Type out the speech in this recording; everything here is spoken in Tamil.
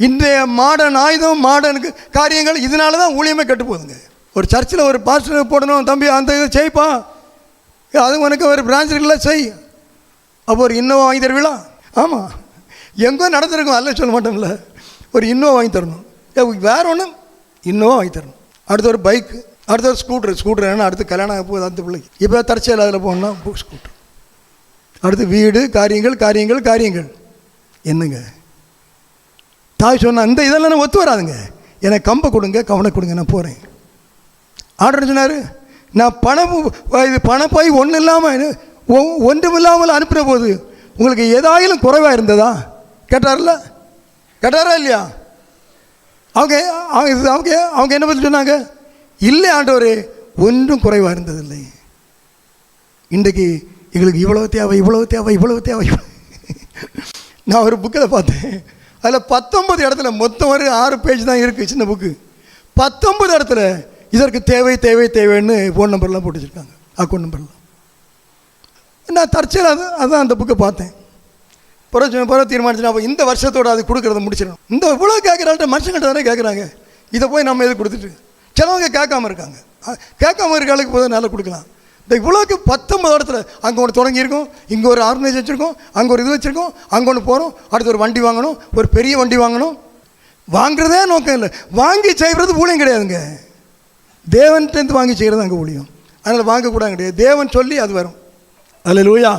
இன்றைய மாடர்ன் ஆயுதம், மாடர்னுக்கு காரியங்கள், இதனால தான் ஊழியமே கெட்டு போகுதுங்க. ஒரு சர்ச்சில் ஒரு பாஸ்டர் போடணும், தம்பி அந்த இதை செய்ப்பா, அது உனக்கு ஒரு பிரான்ச் இருக்குல்ல செய். அப்போ ஒரு இன்னோவா வாங்கி தருவீங்களா? ஆமாம், எங்கோ நடந்துருக்கும், அல்ல சொல்ல மாட்டோம்ல. ஒரு இன்னோவா வாங்கி தரணும், வேறு ஒன்று இன்னோவா வாங்கி தரணும். அடுத்து ஒரு பைக்கு, அடுத்த ஒரு ஸ்கூட்ரு ஏன்னா அடுத்து கல்யாணம் ஆக போகுது அந்த பிள்ளைக்கு. இப்போ தற்செயல் அதில் போகணுன்னா ஸ்கூட்ரு. அடுத்து வீடு, காரியங்கள் என்னங்க தாய் சொன்னால் இந்த இதெல்லாம் ஒத்து வராதுங்க. எனக்கு கம்பை கொடுங்க, கவனை கொடுங்க, நான் போகிறேன். ஆர்டர் சொன்னார், நான் பணப்பாய் ஒன்றும் இல்லாமல் ஒன்றும் இல்லாமல் அனுப்பின போது உங்களுக்கு ஏதாயிலும் குறைவாக இருந்ததா கேட்டாரா இல்லையா? அவங்க என்ன பதில் சொன்னாங்க? இல்லை ஆண்டவரே, ஒன்றும் குறைவாக இருந்ததில்லை. இன்றைக்கு எங்களுக்கு இவ்வளவு தேவை. நான் ஒரு புக்கில் பார்த்தேன், அதில் 19 இடத்துல, மொத்தம் ஒரு 6 பேஜ் தான் இருக்குது, சின்ன புக்கு. 19 இடத்துல இதற்கு தேவைன்னு ஃபோன் நம்பர்லாம் போட்டு வச்சுருக்காங்க, அக்கௌண்ட் நம்பர்லாம். நான் தற்செயல் அதான் அந்த புக்கை பார்த்தேன். பிறகு தீர்மானிச்சு அப்போ இந்த வருஷத்தோடு அது கொடுக்குறத முடிச்சிடணும். இந்த இவ்வளோ கேட்குறாள்கிட்ட மனுஷங்கிட்ட தானே கேட்குறாங்க, இதை போய் நம்ம எது கொடுத்துட்டு. சிலவங்க கேட்காம இருக்காங்க, கேட்காம இருக்காளுக்கு போது நல்லா கொடுக்கலாம். இந்த இவ்வளோக்கு 19 இடத்துல அங்கே ஒன்று தொடங்கியிருக்கோம், இங்கே ஒரு ஆர்கனைஸ் வச்சுருக்கோம், அங்கே ஒரு இது வச்சுருக்கோம், அங்கே ஒன்று போகிறோம், அடுத்து ஒரு வண்டி வாங்கணும், ஒரு பெரிய வண்டி வாங்கணும். வாங்குறதே நோக்கம் இல்லை, வாங்கி செய்கிறது ஊழியம் கிடையாதுங்க. தேவன்கிட்டேருந்து வாங்கி செய்கிறது அங்கே ஊழியம். அதனால் வாங்கக்கூடாது கிடையாது, தேவன் சொல்லி அது வரும். அல்லேலூயா.